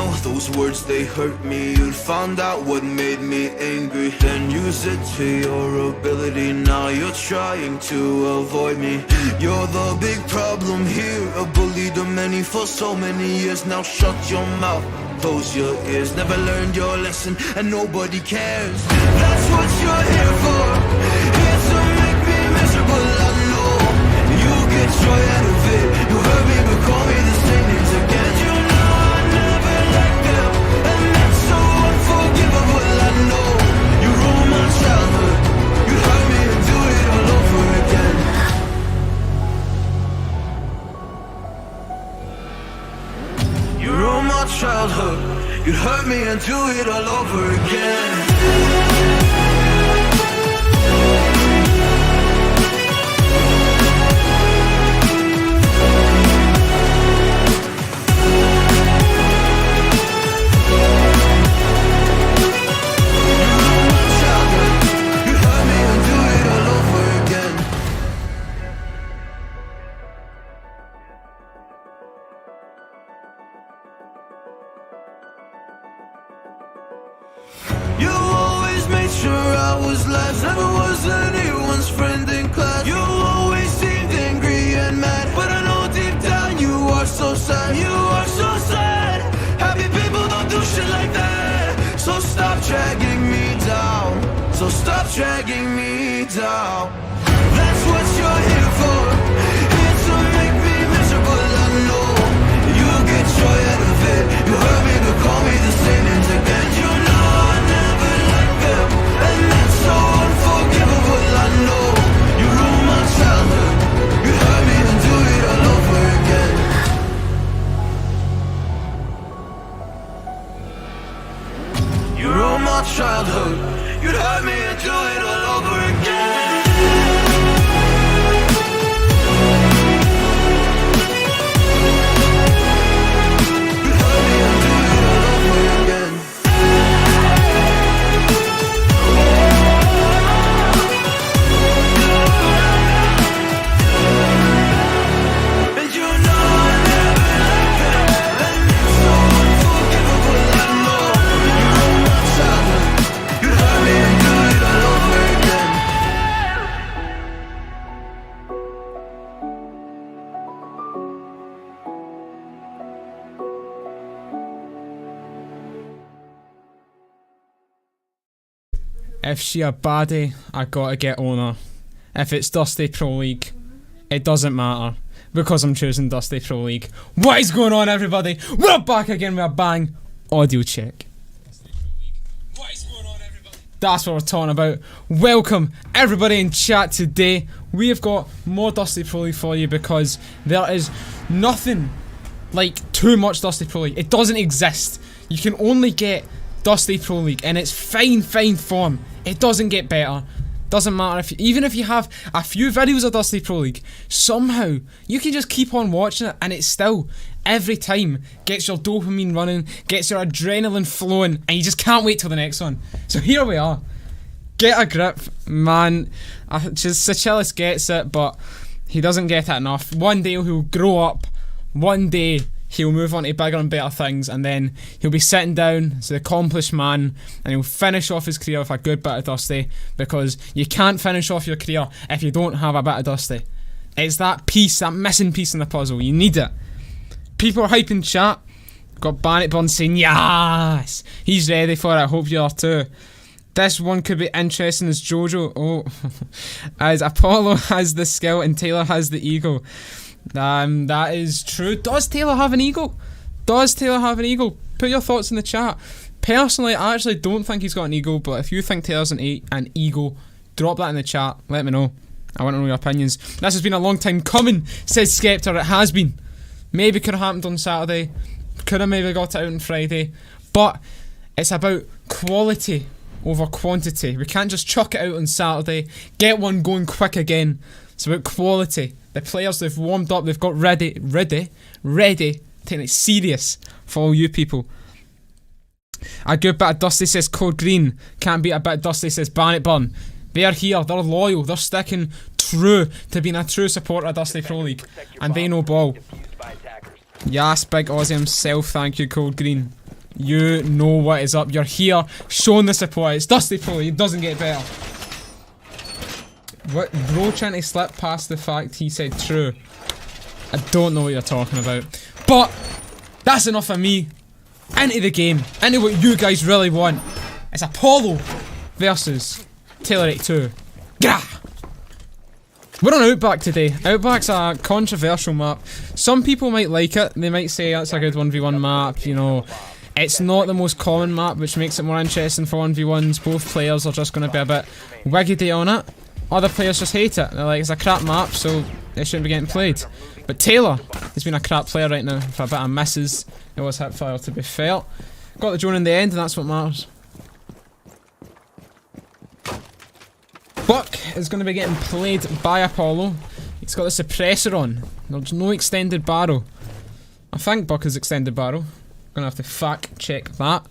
know those words, they hurt me. You'd found out what made me angry, then use it to your ability. Now you're trying to avoid me. You're the big problem here, a bully to many for so many years. Now shut your mouth, close your ears. Never learned your lesson and nobody cares. That's what you're here for, here to make me miserable. I know you get joy out of it. You hurt me but call me the same names again. You know I never liked them, and that's so unforgivable. I know you ruined my childhood. You hurt me and do it all over again. You ruined my childhood. You hurt me and do it all over again. You always made sure I was last, never was anyone's friend in class. You always seemed angry and mad, but I know deep down you are so sad. You are so sad. Happy people don't do shit like that. So stop dragging me down. So stop dragging me down. That's what you're here for, here to make me miserable. I know you get joy out of it. You hurt me but call me the same names again. You know I never liked them, and that's so unforgivable. I know you ruined my childhood. You hurt me and do it all over again. You ruined my childhood. You hurt me and do it all over again. If she a baddie, I gotta get on her. If it's Dusty Pro League, it doesn't matter, because I'm choosing Dusty Pro League. What is going on, everybody? We're back again with a bang. Audio check. What is going on, everybody? That's what we're talking about. Welcome, everybody in chat today. We have got more Dusty Pro League for you, because there is nothing like too much Dusty Pro League. It doesn't exist. You can only get Dusty Pro League in its fine form. It doesn't get better. Doesn't matter if even if you have a few videos of Dusty Pro League, somehow you can just keep on watching it, and it still every time gets your dopamine running, gets your adrenaline flowing, and you just can't wait till the next one. So here we are. Get a grip, man. Just Seychelles gets it, but he doesn't get it enough. One day he'll grow up. One day he'll move on to bigger and better things, and then he'll be sitting down as an accomplished man, and he'll finish off his career with a good bit of Dusty, because you can't finish off your career if you don't have a bit of Dusty. It's that piece, that missing piece in the puzzle. You need it. People are hyping chat. Got Bannock Burn saying yes, he's ready for it. I hope you are too. This one could be interesting as Jojo. Oh, as Apollo has the skill and Taylor has the ego. That is true. Does Taylor have an ego? Does Taylor have an ego? Put your thoughts in the chat. Personally, I actually don't think he's got an ego, but if you think Taylor's an ego, drop that in the chat. Let me know. I want to know your opinions. This has been a long time coming, says Skeptor. It has been. Maybe could have happened on Saturday. Could have maybe got it out on Friday. But it's about quality over quantity. We can't just chuck it out on Saturday, get one going quick again. It's about quality. The players, they've warmed up, they've got ready, taking it serious for all you people. A good bit of Dusty, says Code Green. Can't beat a bit of Dusty, says Bannock Burn. They're here, they're loyal, they're sticking true to being a true supporter of Dusty Pro League. And they know ball. Yes, Big Ozzy himself, thank you, Code Green. You know what is up. You're here showing the support. It's Dusty Pro League. It doesn't get better. What? Bro trying to slip past the fact he said true. I don't know what you're talking about. But that's enough of me. Into the game. Into what you guys really want. It's Apollo versus Taylor82. Gah! We're on Outback today. Outback's a controversial map. Some people might like it. They might say that's a good 1v1 map, you know. It's not the most common map, which makes it more interesting for 1v1s. Both players are just going to be a bit wiggity on it. Other players just hate it. They're like, it's a crap map, so it shouldn't be getting played. But Taylor has been a crap player right now for a bit of misses. It was hipfire to be fair. Got the drone in the end, and that's what matters. Buck is going to be getting played by Apollo. He's got the suppressor on. There's no extended barrel. I think Buck is extended barrel. Gonna have to fact check that. But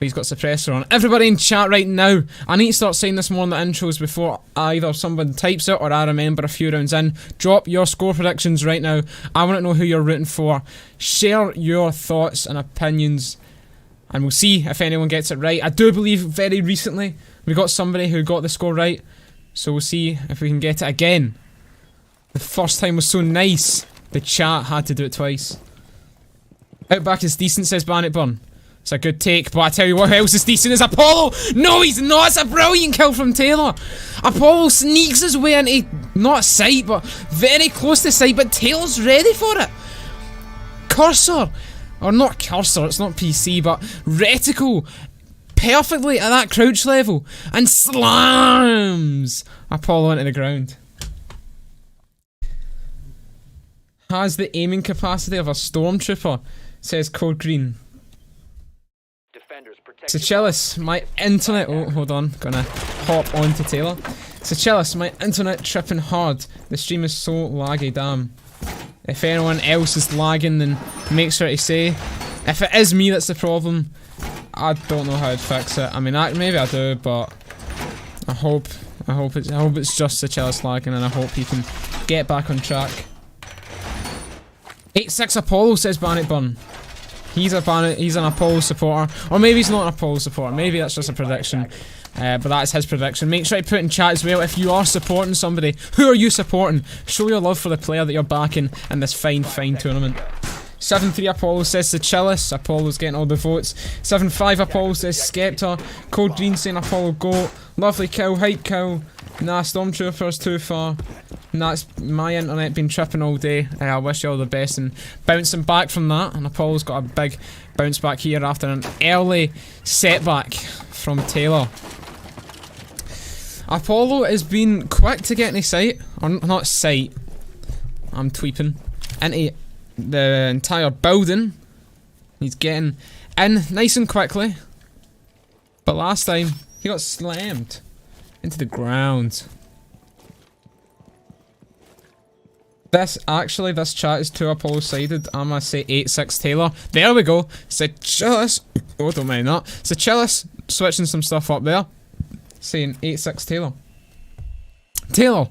he's got suppressor on. Everybody in chat right now, I need to start saying this more in the intros before either someone types it or I remember a few rounds in. Drop your score predictions right now. I want to know who you're rooting for. Share your thoughts and opinions, and we'll see if anyone gets it right. I do believe very recently we got somebody who got the score right, so we'll see if we can get it again. The first time was so nice, the chat had to do it twice. Outback is decent, says Bandit Burn. It's a good take, but I tell you what else is decent is Apollo! No, he's not! It's a brilliant kill from Taylor! Apollo sneaks his way into, not sight, but very close to sight, but Taylor's ready for it! Cursor! Or not cursor, it's not PC, but reticle! Perfectly at that crouch level, and slams Apollo into the ground. Has the aiming capacity of a stormtrooper, says Code Green. Seychelles, my internet. Oh, hold on, gonna hop on to Taylor. Seychelles, my internet tripping hard. The stream is so laggy, damn. If anyone else is lagging, then make sure to say. If it is me that's the problem, I don't know how to fix it. I mean, maybe I do, but I hope it's just Seychelles lagging, and I hope he can get back on track. 8-6 Apollo, says Bandit Burn. He's an Apollo supporter. Or maybe he's not an Apollo supporter. Maybe that's just a prediction. But that's his prediction. Make sure to put in chat as well if you are supporting somebody. Who are you supporting? Show your love for the player that you're backing in this fine tournament. 7-3 Apollo says Seychelles. Apollo's getting all the votes. 7-5 Apollo says Skeptor. Code Green saying Apollo GOAT. Lovely kill, hype kill. Nah, Stormtrooper's too far. Nah, it's my internet been tripping all day. I wish you all the best and bouncing back from that. And Apollo's got a big bounce back here after an early setback from Taylor. Apollo has been quick to get into sight. Or not sight. I'm tweeping. Into the entire building. He's getting in nice and quickly. But last time, he got slammed into the ground. This chat is too Apollo sided. I'm gonna say 8-6 Taylor. There we go. Seychelles. Oh, don't mind that. Seychelles switching some stuff up there. Saying 8-6 Taylor. Taylor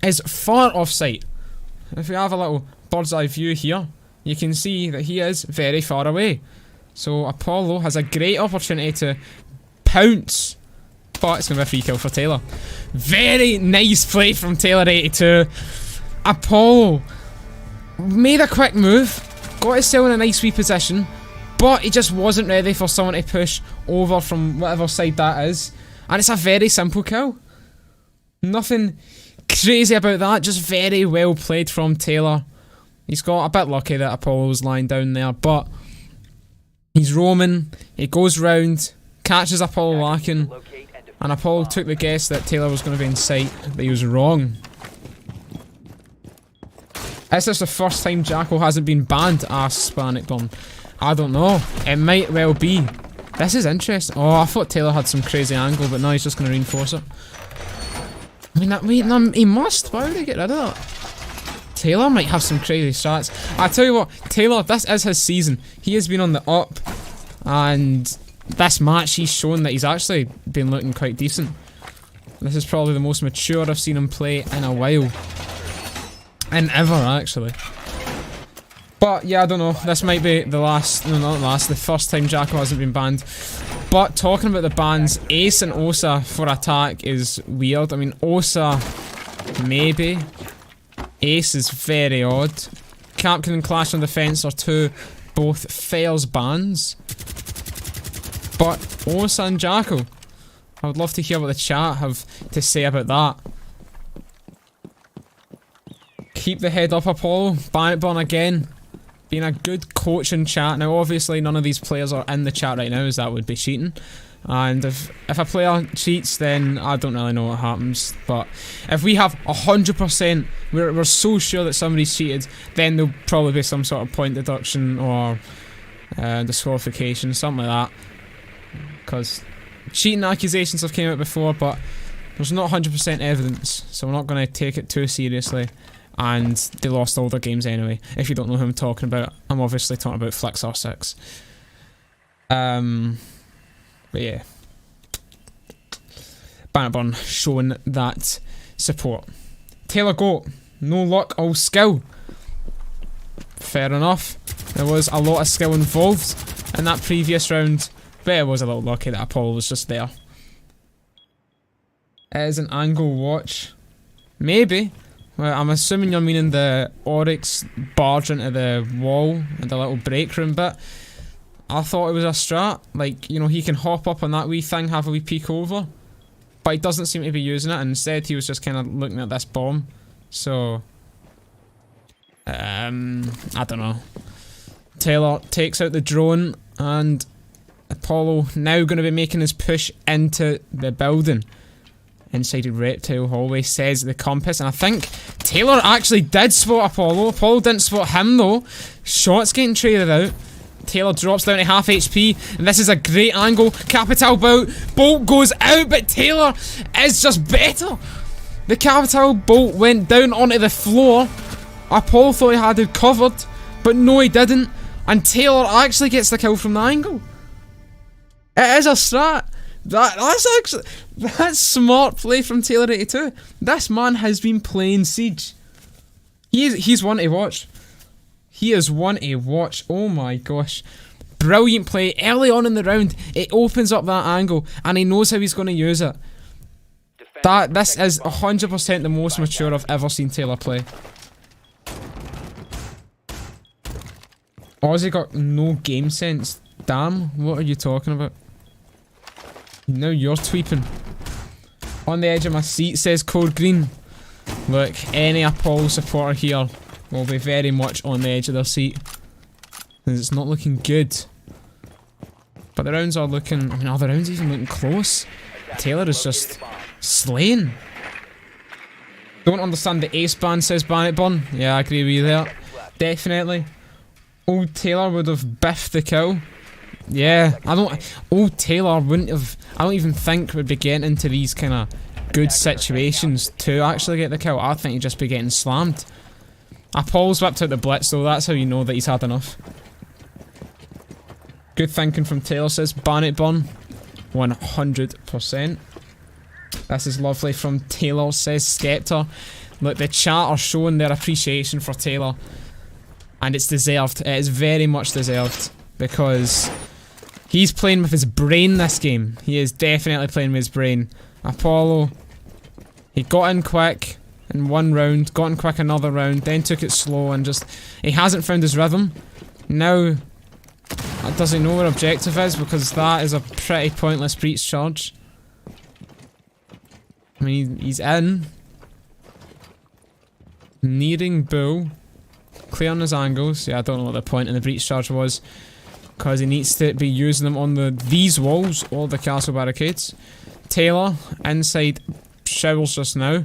is far off sight. If we have a little bird's eye view here, you can see that he is very far away. So Apollo has a great opportunity to pounce. But it's going to be a free kill for Taylor. Very nice play from Taylor82. Apollo made a quick move, got himself in a nice wee position, but he just wasn't ready for someone to push over from whatever side that is. And it's a very simple kill. Nothing crazy about that, just very well played from Taylor. He's got a bit lucky that Apollo was lying down there, but he's roaming, he goes round, catches Apollo lacking. And Apollo took the guess that Taylor was going to be in sight, but he was wrong. Is this the first time Jackal hasn't been banned? Asks Spanicbomb. I don't know. It might well be. This is interesting. Oh, I thought Taylor had some crazy angle, but now he's just going to reinforce it. I mean, he must. Why would he get rid of that? Taylor might have some crazy strats. I tell you what, Taylor, this is his season. He has been on the up, and this match, he's shown that he's actually been looking quite decent. This is probably the most mature I've seen him play in a while. And ever, actually. But yeah, I don't know. This might be the last, no, not last, the first time Jacko hasn't been banned. But talking about the bans, Ace and Osa for attack is weird. I mean, Osa, maybe. Ace is very odd. Captain and Clash on Defense are two both fails bans. But Osa and Jacko, I would love to hear what the chat have to say about that. Keep the head up, Apollo. Ban it again. Being a good coach in chat. Now obviously none of these players are in the chat right now, as that would be cheating. And if a player cheats, then I don't really know what happens. But if we have 100%, we're so sure that somebody's cheated, then there'll probably be some sort of point deduction or disqualification, something like that. Because cheating accusations have came out before, but there's not 100% evidence, so we're not going to take it too seriously. And they lost all their games anyway. If you don't know who I'm talking about, I'm obviously talking about FlexR6. But yeah. Bannockburn showing that support. Taylor Goat, no luck, all skill. Fair enough. There was a lot of skill involved in that previous round, but it was a little lucky that Apollo was just there. It is an angle watch. Maybe. Well, I'm assuming you're meaning the Oryx barge into the wall and the little break room bit. I thought it was a strat. Like, you know, he can hop up on that wee thing, have a wee peek over. But he doesn't seem to be using it. Instead, he was just kind of looking at this bomb. So, I don't know. Taylor takes out the drone and Apollo now going to be making his push into the building. Inside a reptile hallway, says the compass, and I think Taylor actually did spot Apollo. Apollo didn't spot him though. Shots getting traded out. Taylor drops down to half HP, and this is a great angle. Capital bolt goes out, but Taylor is just better. The Capital bolt went down onto the floor. Apollo thought he had it covered, but no he didn't, and Taylor actually gets the kill from the angle. It is a strat. That's smart play from Taylor82. This man has been playing Siege. He's one to watch. He is one to watch. Oh my gosh. Brilliant play. Early on in the round, it opens up that angle, and he knows how he's going to use it. This is 100% the most mature I've ever seen Taylor play. Ozzy got no game sense. Damn, what are you talking about? Now you're tweeping. On the edge of my seat, says Code Green. Look, any Apollo supporter here will be very much on the edge of their seat. Because it's not looking good. But the rounds are looking... I mean, are the rounds even looking close? Taylor is just slaying. Don't understand the ace ban, says Bannockburn. Yeah, I agree with you there. Definitely. Old Taylor would have biffed the kill. Yeah, old Taylor wouldn't have... I don't even think would be getting into these kind of good situations to actually get the kill. I think he'd just be getting slammed. Apollo's whipped out the blitz though, that's how you know that he's had enough. Good thinking from Taylor, says Bannockburn. 100%. This is lovely from Taylor, says Skeptor. Look, the chat are showing their appreciation for Taylor. And it's deserved. It is very much deserved. Because he's playing with his brain this game. He is definitely playing with his brain. Apollo, he got in quick in one round, got in quick another round, then took it slow and just... He hasn't found his rhythm. Now, does he know where objective is? Because that is a pretty pointless breach charge. I mean, he's in. Needing bull. Clearing his angles. Yeah, I don't know what the point in the breach charge was. Because he needs to be using them on these walls or the castle barricades. Taylor, inside showers just now.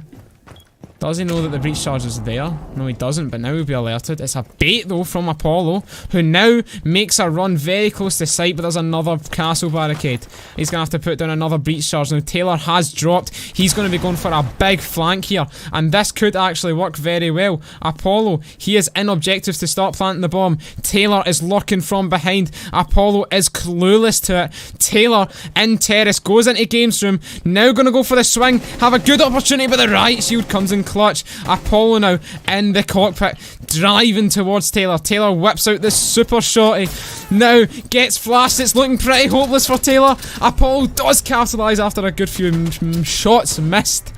Does he know that the breach charge is there? No, he doesn't, but now he'll be alerted. It's a bait, though, from Apollo, who now makes a run very close to site, but there's another castle barricade. He's going to have to put down another breach charge. Now, Taylor has dropped. He's going to be going for a big flank here, and this could actually work very well. Apollo, he is in objectives to start planting the bomb. Taylor is lurking from behind. Apollo is clueless to it. Taylor, in terrace, goes into games room. Now going to go for the swing. Have a good opportunity, but the riot shield comes in clutch. Apollo now in the cockpit, driving towards Taylor. Taylor whips out this super shorty. Now gets flashed. It's looking pretty hopeless for Taylor. Apollo does capitalise after a good few shots missed.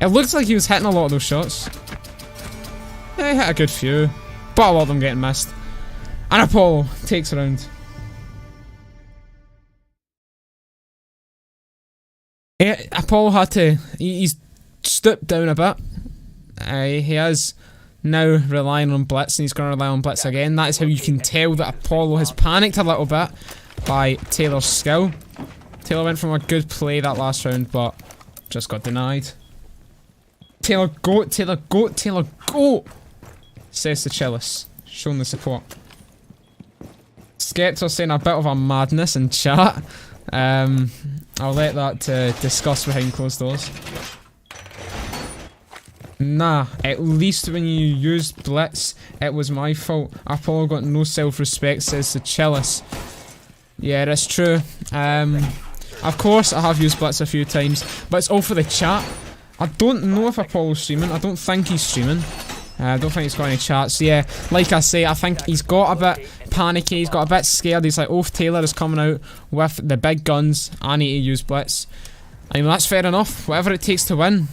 It looks like he was hitting a lot of those shots. He hit a good few, but a lot of them getting missed. And Apollo takes a round. Yeah, Apollo had to. He's stooped down a bit. He is now relying on Blitz, and he's going to rely on Blitz again. That is how you can tell that Apollo has panicked a little bit by Taylor's skill. Taylor went from a good play that last round, but just got denied. Taylor, go! Taylor, go! Taylor, go! Says the Chalice, showing the support. Skeptor saying a bit of a madness in chat. I'll let that discuss behind closed doors. Nah, at least when you used Blitz, it was my fault. Apollo got no self-respect, says the Chalice. Yeah, that's true. Of course, I have used Blitz a few times, but it's all for the chat. I don't know if Apollo's streaming. I don't think he's streaming. I don't think he's got any chats. Yeah, like I say, I think he's got a bit panicky. He's got a bit scared. He's like, oh, if Taylor is coming out with the big guns, I need to use Blitz. I mean, that's fair enough. Whatever it takes to win.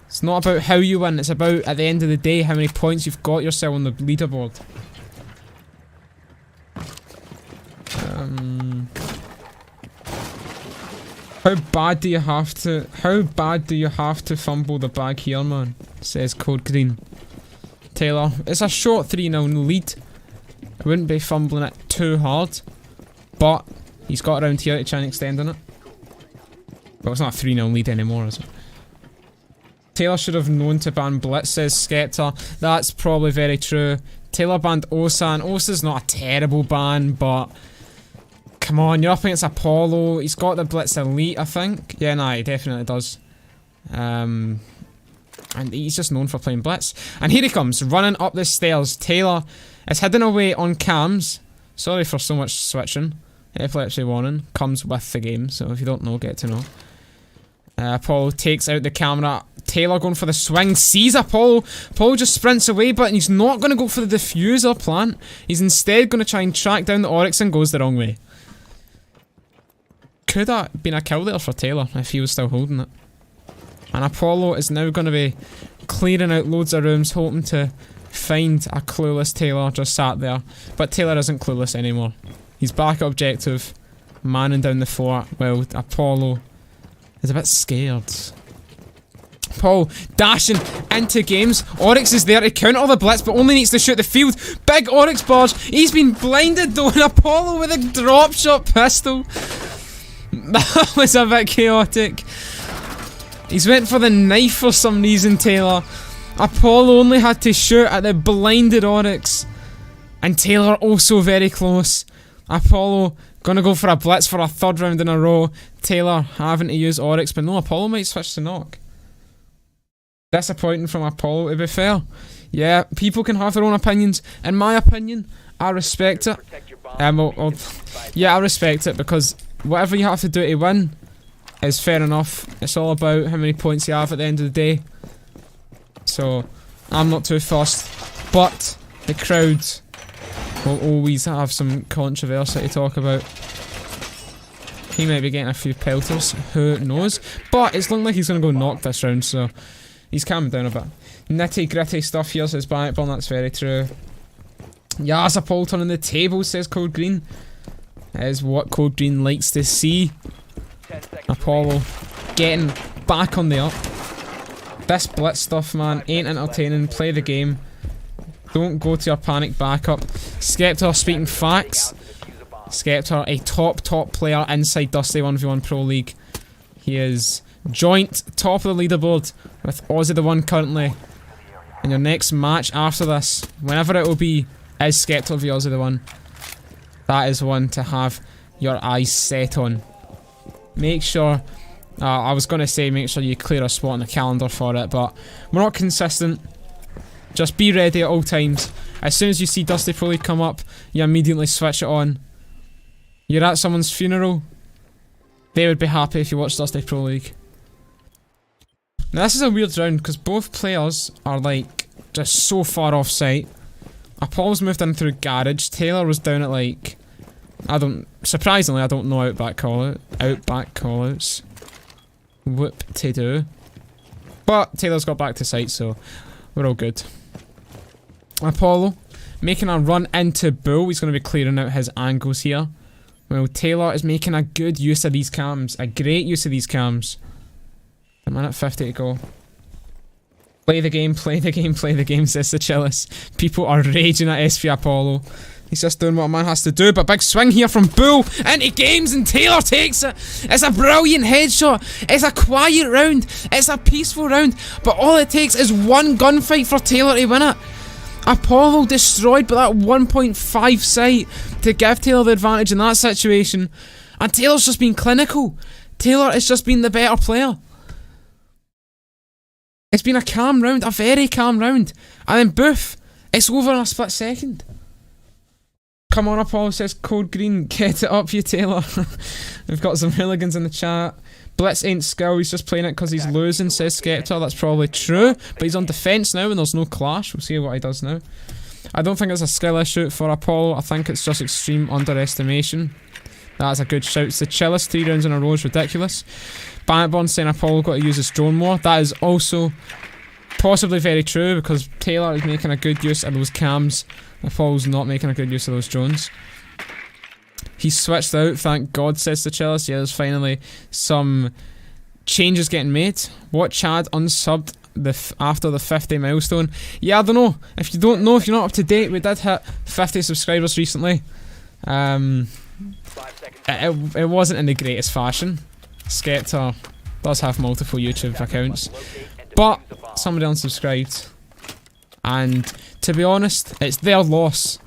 It's not about how you win. It's about, at the end of the day, how many points you've got yourself on the leaderboard. How bad do you have to fumble the bag here, man? Says Code Green. Taylor, it's a short 3-0 lead. I wouldn't be fumbling it too hard, but he's got around here to try and extend on it. Well, it's not a 3-0 lead anymore, is it? Taylor should have known to ban Blitz, says Skeptor. That's probably very true. Taylor banned Osa, and Osa's not a terrible ban, but come on, you're up against Apollo. He's got the Blitz Elite, I think. Yeah, nah, he definitely does. And he's just known for playing Blitz. And here he comes, running up the stairs. Taylor is hidden away on cams. Sorry for so much switching. Epilepsy warning comes with the game, so if you don't know, get to know. Apollo takes out the camera. Taylor going for the swing, sees Apollo. Apollo just sprints away, but he's not going to go for the diffuser plant. He's instead going to try and track down the Oryx and goes the wrong way. Could have been a kill there for Taylor if he was still holding it. And Apollo is now going to be clearing out loads of rooms, hoping to find a clueless Taylor just sat there. But Taylor isn't clueless anymore. He's back at objective, manning down the floor, while Apollo is a bit scared. Paul dashing into games. Oryx is there to counter the Blitz, but only needs to shoot the field. Big Oryx barge. He's been blinded though, and Apollo with a drop shot pistol. That was a bit chaotic. He's went for the knife for some reason, Taylor. Apollo only had to shoot at the blinded Oryx. And Taylor also very close. Apollo gonna go for a Blitz for a third round in a row. Taylor having to use Oryx, but no, Apollo might switch to Knock. Disappointing from Apollo, to be fair. Yeah, people can have their own opinions. In my opinion, I respect it. Yeah, I respect it because whatever you have to do to win is fair enough. It's all about how many points you have at the end of the day. So, I'm not too fussed. But the crowd will always have some controversy to talk about. He might be getting a few pelters, who knows. But it's looking like he's going to go Knock this round, so he's calming down a bit. Nitty gritty stuff here, says Backburn, that's very true. Yes, a poll turning the table, says Code Green. That is what Code Green likes to see. Apollo getting back on the up. This Blitz stuff, man, ain't entertaining. Play the game. Don't go to your panic backup. Skeptor speaking facts. Skeptor, a top player inside Dusty 1v1 Pro League. He is joint top of the leaderboard with OzzytheeOne currently. And your next match after this, whenever it will be, is Skeptor v OzzytheeOne. That is one to have your eyes set on. Make sure, I was going to say make sure you clear a spot on the calendar for it, but we're not consistent. Just be ready at all times. As soon as you see Dusty Pro League come up, you immediately switch it on. You're at someone's funeral, they would be happy if you watched Dusty Pro League. Now this is a weird round because both players are like just so far off site. Apollo's moved in through garage. Taylor was down at like, surprisingly I don't know outback callouts. Whoop to do. But Taylor's got back to site, so we're all good. Apollo making a run into Bull. He's going to be clearing out his angles here. Well, Taylor is making a good use of these cams. A great use of these cams. A minute 50 to go. Play the game, play the game, play the game, says the Chillis. People are raging at SP Apollo. He's just doing what a man has to do, but big swing here from Bull into games and Taylor takes it. It's a brilliant headshot. It's a quiet round. It's a peaceful round, but all it takes is one gunfight for Taylor to win it. Apollo destroyed by that 1.5 sight to give Taylor the advantage in that situation, and Taylor's just been clinical. Taylor has just been the better player. It's been a calm round, a very calm round, and then boof, it's over in a split second. Come on, Apollo, says Code Green. Get it up, you Taylor. We've got some hooligans in the chat. Blitz ain't skill, he's just playing it because he's losing, says Skeptor. That's probably true, but he's on defence now and there's no clash. We'll see what he does now. I don't think it's a skill issue for Apollo. I think it's just extreme underestimation. That's a good shout. The Chillis 3 rounds in a row is ridiculous. Bannockburn saying Apollo got to use his drone more. That is also possibly very true because Taylor is making a good use of those cams. Apollo's not making a good use of those drones. He's switched out, thank God, says the Chillis. Yeah, there's finally some changes getting made. What Chad unsubbed after the 50 milestone? Yeah, I don't know. If you don't know, if you're not up to date, we did hit 50 subscribers recently. It wasn't in the greatest fashion. Skeptor does have multiple YouTube accounts, but somebody unsubscribed. And to be honest, it's their loss.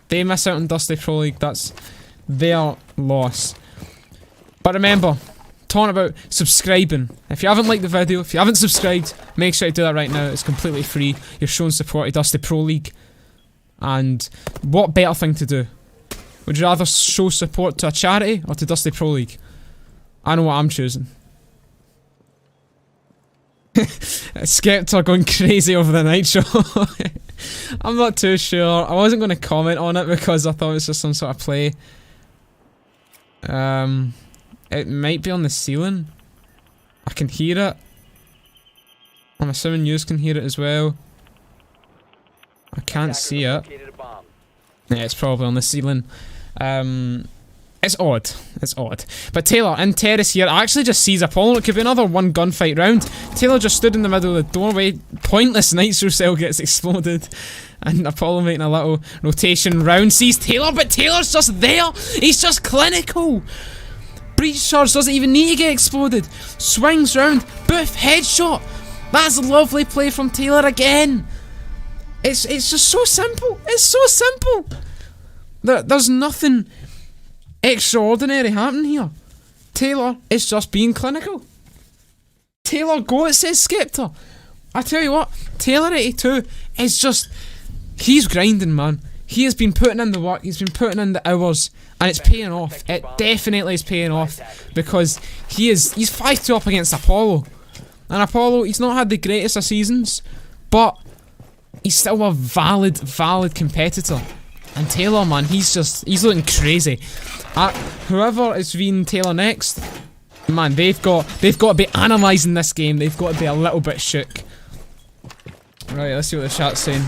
They miss out on Dusty Pro League, that's their loss. But remember, talking about subscribing, if you haven't liked the video, if you haven't subscribed, make sure you do that right now. It's completely free. You're showing support to Dusty Pro League. And what better thing to do? Would you rather show support to a charity or to Dusty Pro League? I know what I'm choosing. Skeptor going crazy over the Nitro. I'm not too sure. I wasn't going to comment on it because I thought it was just some sort of play. It might be on the ceiling. I can hear it. I'm assuming you can hear it as well. I can't see it. Yeah, it's probably on the ceiling. It's odd. It's odd. But Taylor in terrace here actually just sees Apollo. It could be another one gunfight round. Taylor just stood in the middle of the doorway. Pointless nitro cell gets exploded. And Apollo making a little rotation round. Sees Taylor, but Taylor's just there. He's just clinical. Breach charge doesn't even need to get exploded. Swings round. Boof, headshot. That's a lovely play from Taylor again. It's just so simple. It's so simple. There's nothing extraordinary happening here. Taylor is just being clinical. Taylor go, it says Skeptor. I tell you what, Taylor 82 is just, he's grinding, man. He has been putting in the work, he's been putting in the hours, and it's paying off. It definitely is paying off because he's 5-2 up against Apollo. And Apollo, he's not had the greatest of seasons, but he's still a valid competitor. And Taylor, man, he's looking crazy. Whoever is being Taylor next, man, they've got to be analysing this game. They've got to be a little bit shook. Right, let's see what the chat's saying.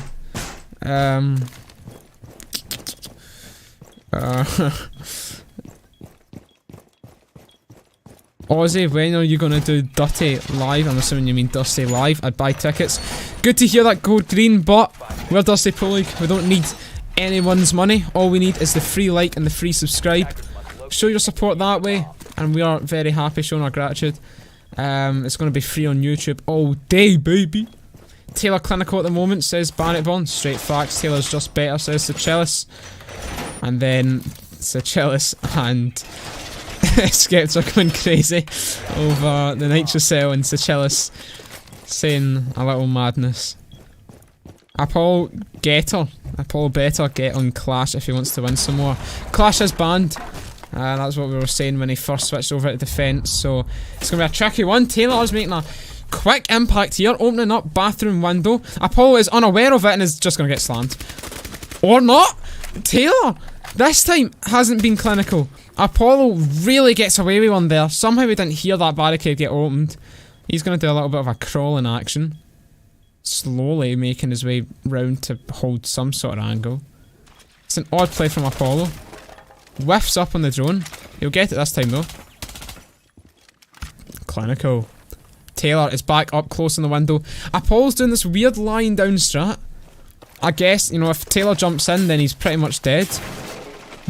Ozzy, when are you gonna do Dirty Live? I'm assuming you mean Dusty Live. I'd buy tickets. Good to hear that, Code Green, but we're Dusty Pro League. We don't need anyone's money. All we need is the free like and the free subscribe. Show your support that way, and we are very happy showing our gratitude. It's going to be free on YouTube all day, baby. Taylor clinical at the moment, says Bannockburn. Straight facts. Taylor's just better, says the Chillis. And then the Chillis and Skeptor going crazy over the Nitro Cell, and the Chillis saying a little madness. Apollo better get on Clash if he wants to win some more. Clash is banned. That's what we were saying when he first switched over to defence, so it's going to be a tricky one. Taylor's making a Quick impact here, opening up bathroom window. Apollo is unaware of it and is just gonna get slammed. Or not! Taylor, this time, hasn't been clinical. Apollo really gets away with one there. Somehow we didn't hear that barricade get opened. He's gonna do a little bit of a crawl in action. Slowly making his way round to hold some sort of angle. It's an odd play from Apollo. Whiffs up on the drone. He'll get it this time though. Clinical. Taylor is back up close in the window. Apollo's doing this weird lying down strat. I guess, you know, if Taylor jumps in, then he's pretty much dead.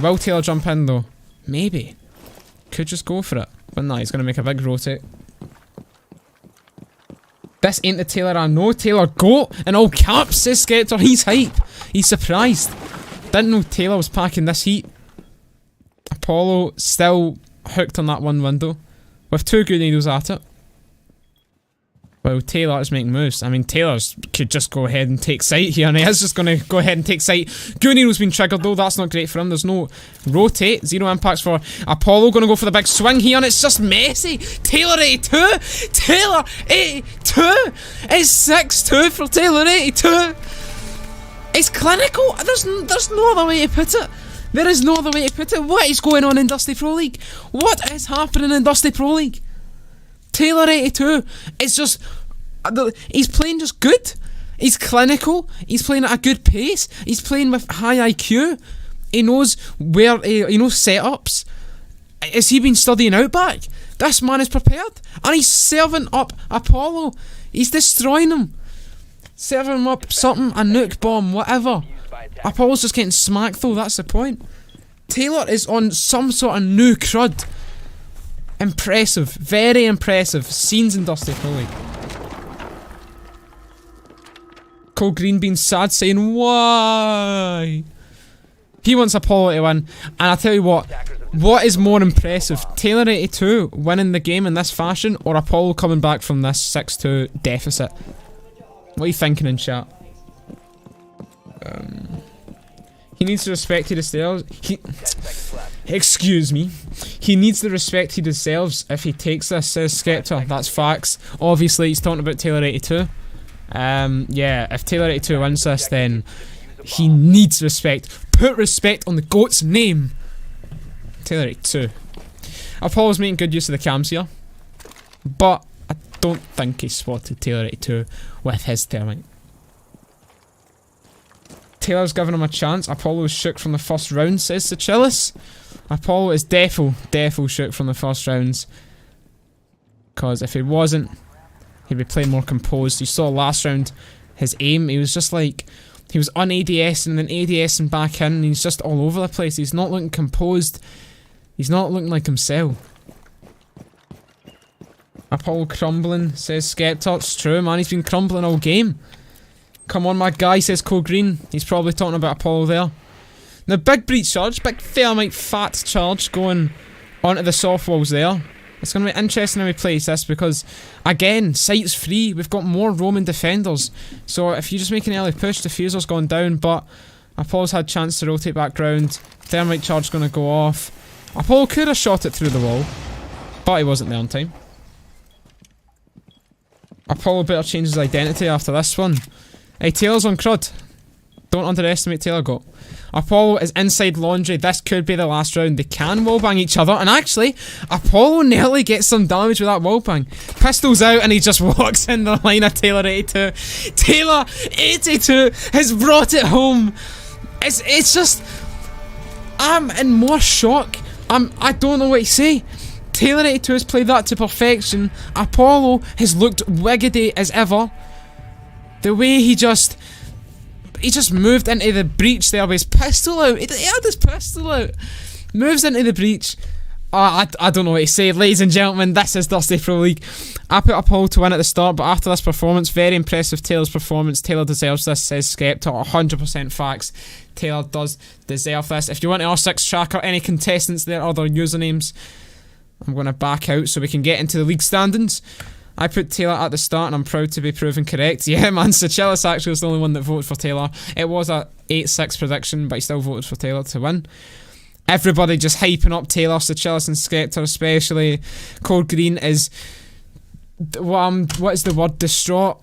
Will Taylor jump in though? Maybe. Could just go for it. But nah, he's gonna make a big rotate. This ain't the Taylor I know. Taylor GOAT in all caps, says Skeptor. He's hype. He's surprised. Didn't know Taylor was packing this heat. Apollo still hooked on that one window. With 2 good needles at it. Well, Taylor is making moves. I mean, Taylor's could just go ahead and take sight here, and he is just going to go ahead and take sight. Gunero's been triggered though, that's not great for him. There's no rotate. 0 impacts for Apollo. Going to go for the big swing here, and it's just messy. Taylor 82! Taylor 82! It's 6-2 for Taylor 82! It's clinical! There's no other way to put it. There is no other way to put it. What is going on in Dusty Pro League? What is happening in Dusty Pro League? Taylor 82, it's just, he's playing just good. He's clinical, he's playing at a good pace, he's playing with high IQ, he knows where, he knows setups. Has he been studying Outback? This man is prepared, and he's serving up Apollo. He's destroying him. Serving him up something, a nuke bomb, whatever. Apollo's just getting smacked though, that's the point. Taylor is on some sort of new crud. Impressive, very impressive scenes in Dusty Pro League. Cole Green being sad, saying why? He wants Apollo to win, and I tell you what is more impressive? Taylor 82 winning the game in this fashion, or Apollo coming back from this 6-2 deficit? What are you thinking in chat? He needs the respect he deserves. Excuse me. He needs the respect he deserves if he takes this, says Skeptor. That's facts. Obviously, he's talking about Taylor 82. Yeah, if Taylor 82 wins this, then he needs respect. Put respect on the GOAT's name. Taylor 82. Apollo's making good use of the cams here. But I don't think he spotted Taylor 82 with his thermite. Taylor's giving him a chance. Apollo's shook from the first round, says Sechillis. Apollo is defo shook from the first rounds. Because if he wasn't, he'd be playing more composed. You saw last round, his aim, he was just like, he was on ADS and then ADS and back in, and he's just all over the place. He's not looking composed. He's not looking like himself. Apollo crumbling, says Skeptor. It's true, man, he's been crumbling all game. Come on, my guy, says Cole Green. He's probably talking about Apollo there. Now, big breach charge, big thermite fat charge going onto the soft walls there. It's going to be interesting how we place this because, again, site's free. We've got more Roman defenders. So if you just make an early push, diffuser's gone down, but Apollo's had chance to rotate back round. Thermite charge going to go off. Apollo could have shot it through the wall, but he wasn't there on time. Apollo better change his identity after this one. Hey, Taylor's on crud. Don't underestimate Taylor GOAT. Apollo is inside laundry. This could be the last round. They can wallbang each other. And actually, Apollo nearly gets some damage with that wallbang. Pistols out and he just walks in the line of Taylor 82. Taylor 82 has brought it home. It's just... I'm in more shock. I don't know what to say. Taylor 82 has played that to perfection. Apollo has looked wiggity as ever. The way he just moved into the breach there with his pistol out. He had his pistol out. Moves into the breach. I don't know what to say. Ladies and gentlemen, this is Dusty Pro League. I put Apollo to win at the start, but after this performance, very impressive Taylor's performance. Taylor deserves this, says Skeptor. 100% facts. Taylor does deserve this. If you want our R6 tracker, any contestants there, other usernames, I'm going to back out so we can get into the league standings. I put Taylor at the start and I'm proud to be proven correct. Yeah, man, Sechillis actually was the only one that voted for Taylor. It was a 8-6 prediction, but he still voted for Taylor to win. Everybody just hyping up Taylor, Sechillis and Skeptor especially. Code Green is what is the word? Distraught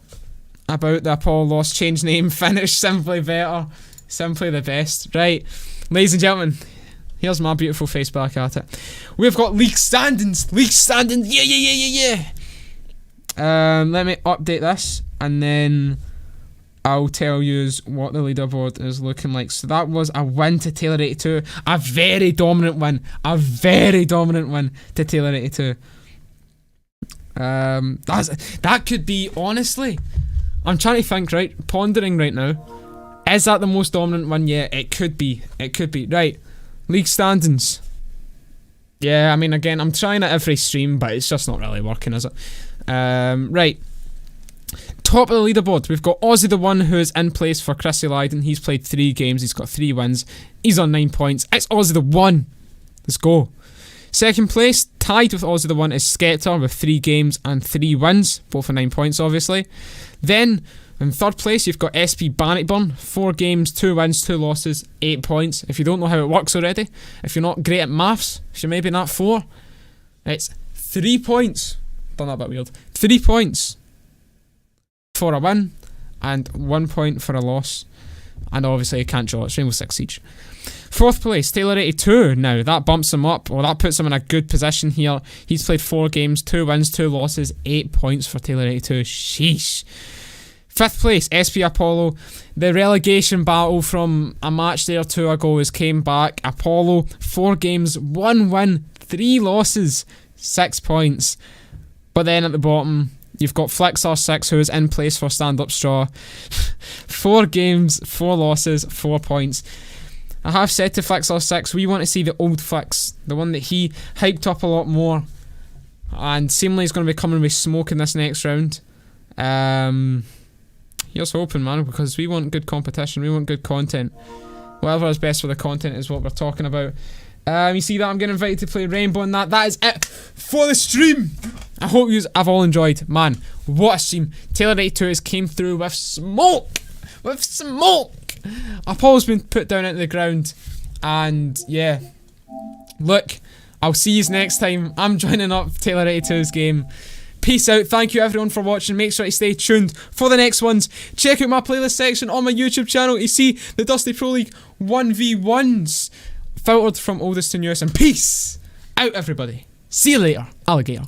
about the Apollo loss. Change name. Finish. Simply better. Simply the best. Right, ladies and gentlemen. Here's my beautiful face back at it. We've got league standings. League standings. Yeah. Let me update this, and then I'll tell you what the leaderboard is looking like. So that was a win to Taylor 82. A very dominant win. A very dominant win to Taylor 82. That could be, honestly, I'm trying to think, right? Pondering right now. Is that the most dominant one? Yeah, it could be. It could be. Right. League standings. Yeah, I mean, again, I'm trying at every stream, but it's just not really working, is it? Right. Top of the leaderboard, we've got OzzytheeOne, who is in place for Chrissy Lydon. He's played 3 games, he's got 3 wins. He's on 9 points. It's OzzytheeOne. Let's go. Second place, tied with OzzytheeOne, is Skeptor with 3 games and 3 wins, both for 9 points, obviously. Then, in third place, you've got SP Bannockburn, 4 games, 2 wins, 2 losses, 8 points. If you don't know how it works already, if you're not great at maths, if you're maybe not 4, it's 3 points. Done that a bit weird. 3 points for a win, and 1 point for a loss. And obviously, you can't draw, it's Rainbow Six Siege. Fourth place, Taylor 82. Now, that bumps him up, or that puts him in a good position here. He's played 4 games, 2 wins, 2 losses, 8 points for Taylor 82. Sheesh. Fifth place, SP Apollo. The relegation battle from a match there or 2 ago has came back. Apollo, 4 games, 1 win, 3 losses, 6 points. But then at the bottom, you've got Flexr6, who is in place for Stand Up Straw. 4 games, 4 losses, 4 points. I have said to Flexr6, we want to see the old Flex, the one that he hyped up a lot more. And seemingly he's going to be coming with smoke in this next round. Here's hoping, man, because we want good competition, we want good content. Whatever is best for the content is what we're talking about. You see that I'm getting invited to play Rainbow and that. That is it for the stream. I hope you have all enjoyed. Man, what a stream. Taylor 82 has came through with smoke. With smoke. Apollo's been put down into the ground. And yeah. Look, I'll see you next time. I'm joining up Taylor 82's game. Peace out. Thank you everyone for watching. Make sure to stay tuned for the next ones. Check out my playlist section on my YouTube channel to see the Dusty Pro League 1v1s filtered from oldest to newest. And peace out, everybody. See you later, alligator.